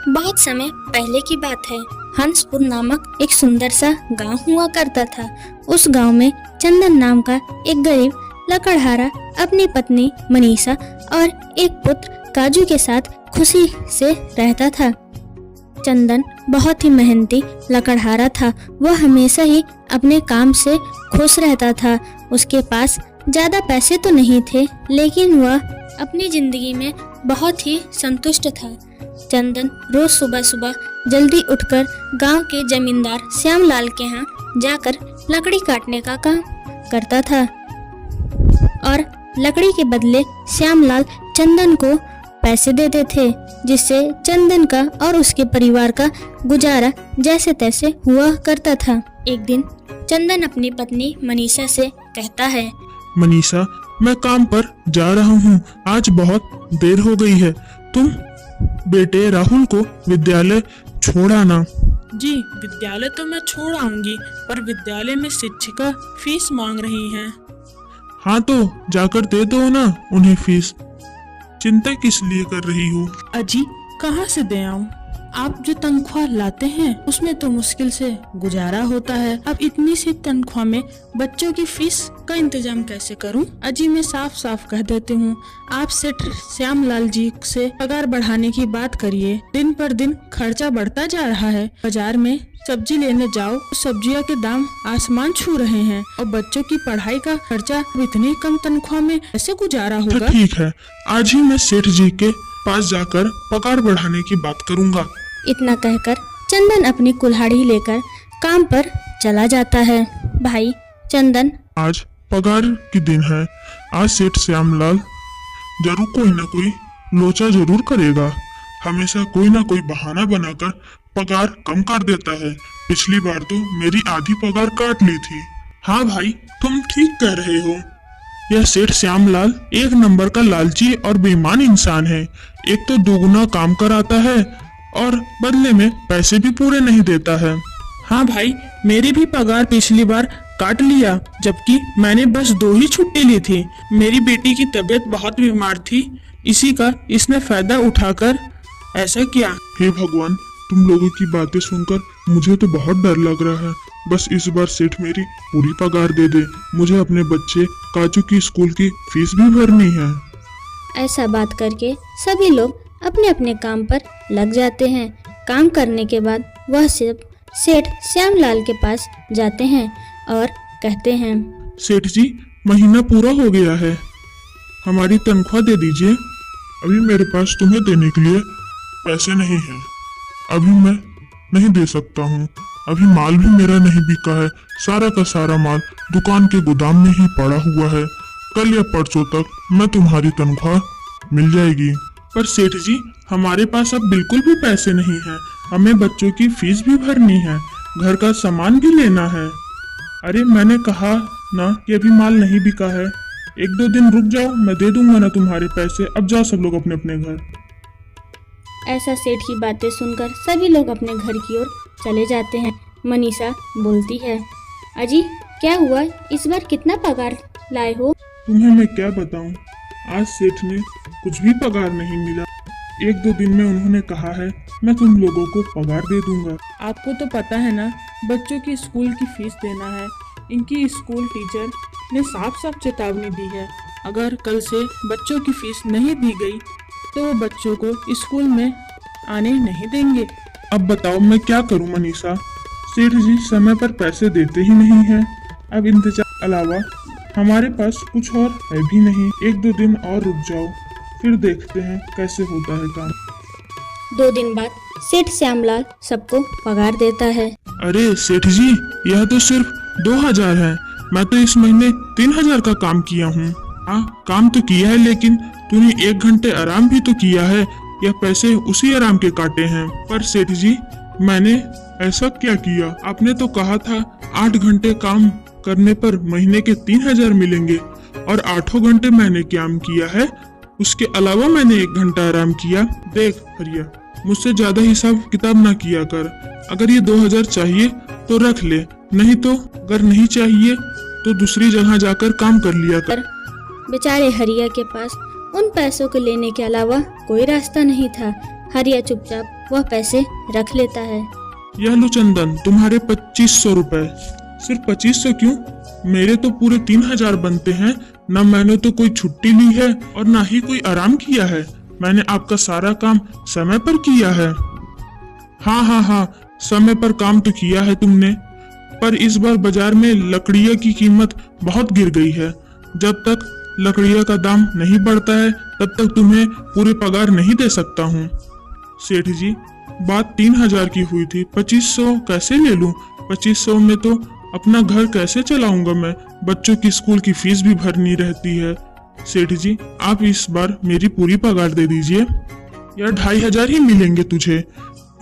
बहुत समय पहले की बात है। हंसपुर नामक एक सुंदर सा गांव हुआ करता था। उस गांव में चंदन नाम का एक गरीब लकड़हारा अपनी पत्नी मनीषा और एक पुत्र काजू के साथ खुशी से रहता था। चंदन बहुत ही मेहनती लकड़हारा था। वह हमेशा ही अपने काम से खुश रहता था। उसके पास ज्यादा पैसे तो नहीं थे, लेकिन वह अपनी जिंदगी में बहुत ही संतुष्ट था। चंदन रोज सुबह सुबह जल्दी उठकर गांव के जमींदार श्यामलाल के यहाँ जाकर लकड़ी काटने का काम करता था और लकड़ी के बदले श्यामलाल चंदन को पैसे देते थे, जिससे चंदन का और उसके परिवार का गुजारा जैसे तैसे हुआ करता था। एक दिन चंदन अपनी पत्नी मनीषा से कहता है, मनीषा, मैं काम पर जा रहा हूँ। आज बहुत देर हो गई है। तुम बेटे राहुल को विद्यालय छोड़ आना। जी, विद्यालय तो मैं छोड़ आऊंगी, पर विद्यालय में शिक्षिका फीस मांग रही हैं। हाँ तो जाकर दे दो ना उन्हें फीस। चिंता किस लिए कर रही हो? अजी, कहाँ से दे आऊं? आप जो तनख्वाह लाते हैं उसमें तो मुश्किल से गुजारा होता है। अब इतनी सी तनख्वाह में बच्चों की फीस का इंतजाम कैसे करूं? अजी, मैं साफ साफ कह देती हूँ, आप सेठ श्यामलाल जी से पगार बढ़ाने की बात करिए। दिन पर दिन खर्चा बढ़ता जा रहा है। बाजार में सब्जी लेने जाओ, सब्जियों के दाम आसमान छू रहे हैं और बच्चों की पढ़ाई का खर्चा इतनी कम तनख्वाह में कैसे गुजारा तो होगा? ठीक है, आज ही मैं सेठ जी के पास जाकर पगार बढ़ाने की बात करूँगा। इतना कहकर चंदन अपनी कुल्हाड़ी लेकर काम पर चला जाता है। भाई चंदन, आज पगार की दिन है। आज सेठ श्यामलाल जरूर कोई ना कोई लोचा जरूर करेगा। हमेशा कोई ना कोई बहाना बनाकर पगार कम कर देता है। पिछली बार तो मेरी आधी पगार काट ली थी। हाँ भाई, तुम ठीक कह रहे हो। यह सेठ श्यामलाल एक नंबर का लालची और बेईमान इंसान है। एक तो दोगुना काम कराता है और बदले में पैसे भी पूरे नहीं देता है। हाँ भाई, मेरी भी पगार पिछली बार काट लिया, जबकि मैंने बस 2 ही छुट्टी ली थी। मेरी बेटी की तबीयत बहुत बीमार थी, इसी का इसने फायदा उठाकर ऐसा किया। हे भगवान, तुम लोगों की बातें सुनकर मुझे तो बहुत डर लग रहा है। बस इस बार सेठ मेरी पूरी पगार दे दे। मुझे अपने बच्चे काजू की स्कूल की फीस भी भरनी है। ऐसा बात करके सभी लोग अपने अपने काम पर लग जाते हैं। काम करने के बाद वह सब सेठ श्यामलाल के पास जाते हैं और कहते हैं, सेठ जी, महीना पूरा हो गया है, हमारी तनख्वाह दे दीजिए। अभी मेरे पास तुम्हें देने के लिए पैसे नहीं हैं। अभी मैं नहीं दे सकता हूँ। अभी माल भी मेरा नहीं बिका है। सारा का सारा माल दुकान के गोदाम में ही पड़ा हुआ है। कल या परसों तक मैं तुम्हारी तनख्वाह मिल जाएगी। पर सेठ जी, हमारे पास अब बिल्कुल भी पैसे नहीं हैं। हमें बच्चों की फीस भी भरनी है, घर का सामान भी लेना है। अरे मैंने कहा ना कि अभी माल नहीं बिका है। 1-2 दिन रुक जाओ, मैं दे दूंगा ना तुम्हारे पैसे। अब जाओ सब लोग अपने अपने घर। ऐसा सेठ की बातें सुनकर सभी लोग अपने घर की ओर चले जाते हैं। मनीषा बोलती है, अजी क्या हुआ, इस बार कितना पगार लाए हो? तुम्हें मैं क्या बताऊं, आज सेठ ने कुछ भी पगार नहीं मिला। 1-2 दिन में उन्होंने कहा है मैं तुम लोगों को पगार दे दूंगा। आपको तो पता है ना, बच्चों की स्कूल की फीस देना है। इनकी स्कूल टीचर ने साफ साफ चेतावनी दी है, अगर कल से बच्चों की फीस नहीं दी गई तो वो बच्चों को स्कूल में आने नहीं देंगे। अब बताओ मैं क्या करूं मनीषा? सेठ जी समय पर पैसे देते ही नहीं हैं। अब इंतजार अलावा हमारे पास कुछ और है भी नहीं। 1-2 दिन और रुक जाओ, फिर देखते हैं कैसे होता है काम। 2 दिन बाद सेठ श्यामलाल सबको पगार देता है। अरे सेठ जी, यह तो सिर्फ 2000 है। मैं तो इस महीने 3000 का काम किया हूँ। हाँ, काम तो किया है, लेकिन तूने 1 घंटे आराम भी तो किया है। यह पैसे उसी आराम के काटे हैं। पर सेठ जी, मैंने ऐसा क्या किया? आपने तो कहा था 8 घंटे काम करने पर महीने के 3000 मिलेंगे, और 8 घंटे मैंने काम किया है। उसके अलावा मैंने 1 घंटा आराम किया। देख हरिया, मुझसे ज्यादा हिसाब किताब ना किया कर। अगर ये 2000 चाहिए तो रख ले, नहीं तो अगर नहीं चाहिए तो दूसरी जगह जाकर काम कर लिया कर। बेचारे हरिया के पास उन पैसों को लेने के अलावा कोई रास्ता नहीं था। हरिया चुपचाप वह पैसे रख लेता है। यह लो चंदन, तुम्हारे 2500 रुपए। सिर्फ 2500 क्यों? मेरे तो पूरे 3000 बनते हैं। न मैंने तो कोई छुट्टी ली है और ना ही कोई आराम किया है। मैंने आपका सारा काम समय पर किया है। हाँ, समय पर काम तो किया है तुमने, पर इस बार बाजार में लकड़ियों की कीमत बहुत गिर गई है। जब तक लकड़ियों का दाम नहीं बढ़ता है तब तक तुम्हें पूरे पगार नहीं दे सकता हूँ। सेठ जी, बात 3000 की हुई थी, 2500 कैसे ले लूं? 2500 में तो अपना घर कैसे चलाऊंगा मैं? बच्चों की स्कूल की फीस भी भरनी रहती है। सेठ जी, आप इस बार मेरी पूरी पगार दे दीजिए। या 2500 ही मिलेंगे तुझे।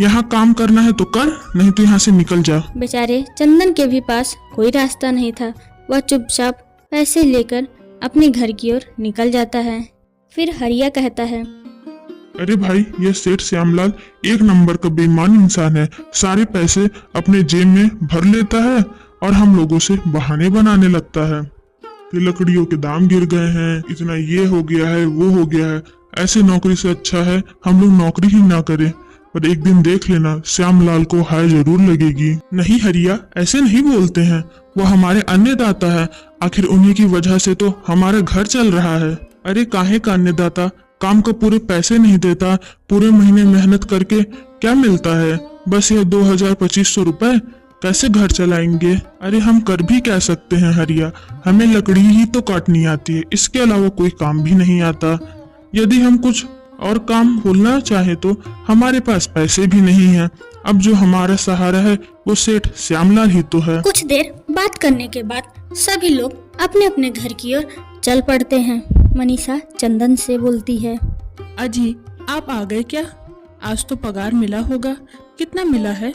यहाँ काम करना है तो कर, नहीं तो यहाँ से निकल जा। बेचारे चंदन के भी पास कोई रास्ता नहीं था। वह चुपचाप पैसे लेकर अपने घर की ओर निकल जाता है। फिर हरिया कहता है, अरे भाई, यह सेठ श्यामलाल एक नंबर का बेईमान इंसान है। सारे पैसे अपने जेब में भर लेता है और हम लोगों से बहाने बनाने लगता है कि लकड़ियों के दाम गिर गए हैं, इतना ये हो गया है, वो हो गया है। ऐसे नौकरी से अच्छा है हम लोग नौकरी ही ना करें। पर एक दिन देख लेना, श्यामलाल को हाय जरूर लगेगी। नहीं हरिया, ऐसे नहीं बोलते हैं। वो हमारे अन्नदाता है, आखिर उन्हीं की वजह से तो हमारा घर चल रहा है। अरे काहे का अन्नदाता? काम को पूरे पैसे नहीं देता। पूरे महीने मेहनत करके क्या मिलता है? बस ये 2000-2500 रुपए। कैसे घर चलाएंगे? अरे हम कर भी कह सकते हैं हरिया, हमें लकड़ी ही तो काटनी आती है, इसके अलावा कोई काम भी नहीं आता। यदि हम कुछ और काम खोलना चाहे तो हमारे पास पैसे भी नहीं है। अब जो हमारा सहारा है वो सेठ श्यामलाल ही तो है। कुछ देर बात करने के बाद सभी लोग अपने अपने घर की ओर चल पड़ते हैं। मनीषा चंदन से बोलती है, अजी आप आ गए क्या? आज तो पगार मिला होगा। कितना मिला है?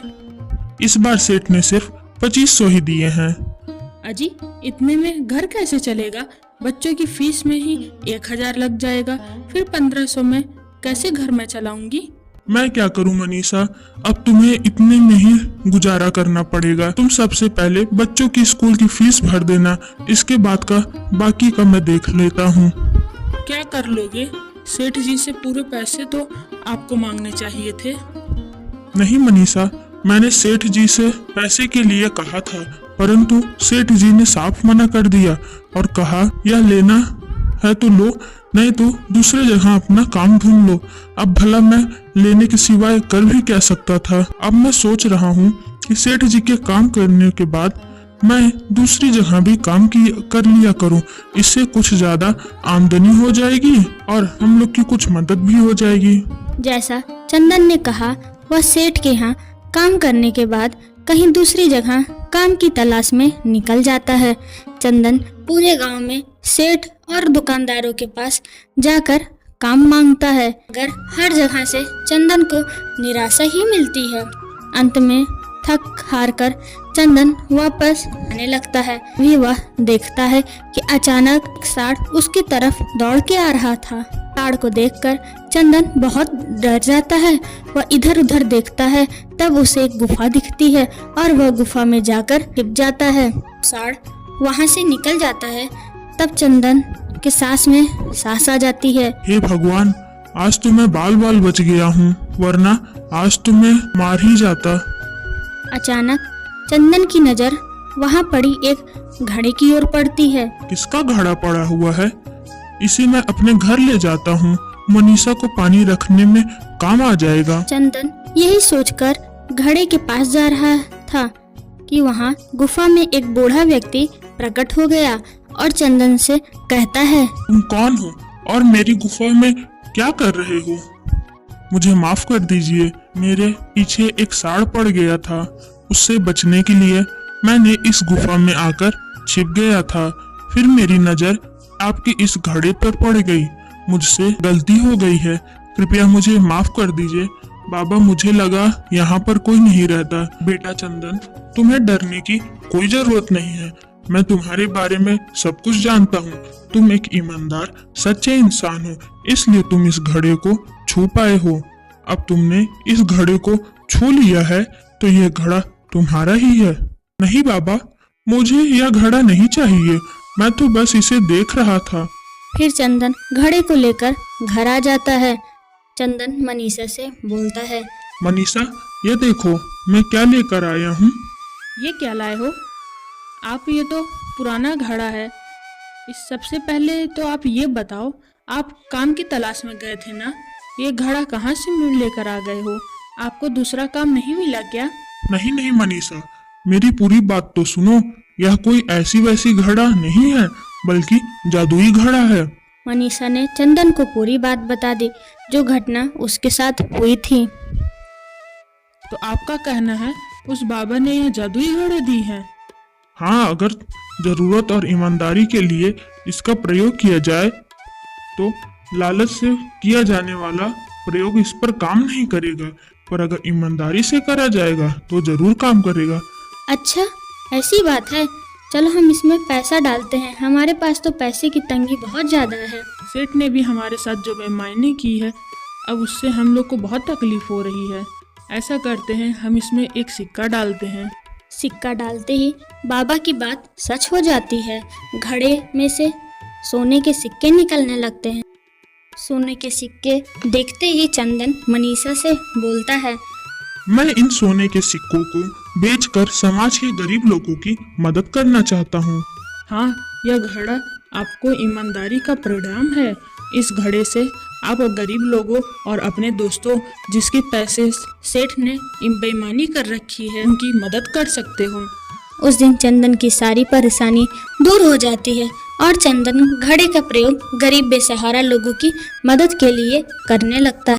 इस बार सेठ ने सिर्फ 2500 ही दिए हैं। अजी इतने में घर कैसे चलेगा? बच्चों की फीस में ही 1000 लग जाएगा, फिर 1500 में कैसे घर में चलाऊंगी? मैं क्या करूं मनीषा, अब तुम्हें इतने में ही गुजारा करना पड़ेगा। तुम सबसे पहले बच्चों की स्कूल की फीस भर देना, इसके बाद का बाकी का मैं देख लेता हूँ। क्या कर लोगे? सेठ जी से पूरे पैसे तो आपको मांगने चाहिए थे। नहीं मनीषा, मैंने सेठ जी से पैसे के लिए कहा था, परंतु सेठ जी ने साफ मना कर दिया और कहा यह लेना है तो लो, नहीं तो दूसरे जगह अपना काम ढूंढ लो। अब भला मैं लेने के सिवाय कर भी क्या सकता था? अब मैं सोच रहा हूँ कि सेठ जी के काम करने के बाद मैं दूसरी जगह भी काम कर लिया करूँ। इससे कुछ ज्यादा आमदनी हो जाएगी और हम लोग की कुछ मदद भी हो जाएगी। जैसा चंदन ने कहा, वह सेठ के यहाँ काम करने के बाद कहीं दूसरी जगह काम की तलाश में निकल जाता है। चंदन पूरे गांव में सेठ और दुकानदारों के पास जाकर काम मांगता है, मगर हर जगह से चंदन को निराशा ही मिलती है। अंत में थक हार कर चंदन वापस आने लगता है। भी वह देखता है कि अचानक एक सांड उसकी तरफ दौड़ के आ रहा था। सांड को देखकर चंदन बहुत डर जाता है। वह इधर उधर देखता है, तब उसे एक गुफा दिखती है और वह गुफा में जाकर छिप जाता है। सांड वहां से निकल जाता है, तब चंदन के सांस में सांस आ जाती है। हे भगवान, आज तो मैं बाल बाल बच गया हूँ, वरना आज तो मैं मार ही जाता। अचानक चंदन की नजर वहां पड़ी एक घड़े की ओर पड़ती है। किसका घड़ा पड़ा हुआ है? इसे मैं अपने घर ले जाता हूँ, मनीषा को पानी रखने में काम आ जाएगा। चंदन यही सोचकर घड़े के पास जा रहा था कि वहां गुफा में एक बूढ़ा व्यक्ति प्रकट हो गया और चंदन से कहता है, तुम कौन हो और मेरी गुफा में क्या कर रहे हो? मुझे माफ कर दीजिए, मेरे पीछे एक सांड पड़ गया था। उससे बचने के लिए मैंने इस गुफा में आकर छिप गया था। फिर मेरी नजर आपकी इस घड़े पर पड़ गई। मुझसे गलती हो गई है, कृपया मुझे माफ कर दीजिए। बाबा, मुझे लगा यहाँ पर कोई नहीं रहता। बेटा चंदन, तुम्हें डरने की कोई जरूरत नहीं है। मैं तुम्हारे बारे में सब कुछ जानता हूँ। तुम एक ईमानदार सच्चे इंसान हो, इसलिए तुम इस घड़े को छू पाए हो। अब तुमने इस घड़े को छू लिया है तो यह घड़ा तुम्हारा ही है। नहीं बाबा, मुझे यह घड़ा नहीं चाहिए, मैं तो बस इसे देख रहा था। फिर चंदन घड़े को लेकर घर आ जाता है। चंदन मनीषा से बोलता है, मनीषा, ये देखो मैं क्या लेकर आया हूँ। ये क्या लाए हो आप? ये तो पुराना घड़ा है। इस सबसे पहले तो आप ये बताओ, आप काम की तलाश में गए थे ना? ये घड़ा कहाँ से लेकर आ गए हो? आपको दूसरा काम नहीं मिला क्या? नहीं नहीं मनीषा, मेरी पूरी बात तो सुनो। यह कोई ऐसी वैसी घड़ा नहीं है, बल्कि जादुई घड़ा है। मनीषा ने चंदन को पूरी बात बता दी, जो घटना उसके साथ हुई थी। तो आपका कहना है उस बाबा ने यह जादुई घड़े दी है? हाँ, अगर जरूरत और ईमानदारी के लिए इसका प्रयोग किया जाए तो लालच से किया जाने वाला प्रयोग इस पर काम नहीं करेगा, पर अगर ईमानदारी से करा जाएगा तो जरूर काम करेगा। अच्छा, ऐसी बात है। चलो हम इसमें पैसा डालते हैं, हमारे पास तो पैसे की तंगी बहुत ज़्यादा है। सेठ ने भी हमारे साथ जो बेईमानी की है, अब उससे हम लोग को बहुत तकलीफ हो रही है। ऐसा करते हैं, हम इसमें एक सिक्का डालते हैं। सिक्का डालते ही बाबा की बात सच हो जाती है। घड़े में से सोने के सिक्के निकलने लगते हैं। सोने के सिक्के देखते ही चंदन मनीषा से बोलता है, मैं इन सोने के सिक्कों को बेचकर समाज के गरीब लोगों की मदद करना चाहता हूँ। हाँ, यह घड़ा आपको ईमानदारी का परिणाम है। इस घड़े से आप गरीब लोगों और अपने दोस्तों जिसके पैसे सेठ ने बेईमानी कर रखी है, उनकी मदद कर सकते हो। उस दिन चंदन की सारी परेशानी दूर हो जाती है और चंदन घड़े का प्रयोग गरीब बेसहारा लोगों की मदद के लिए करने लगता है।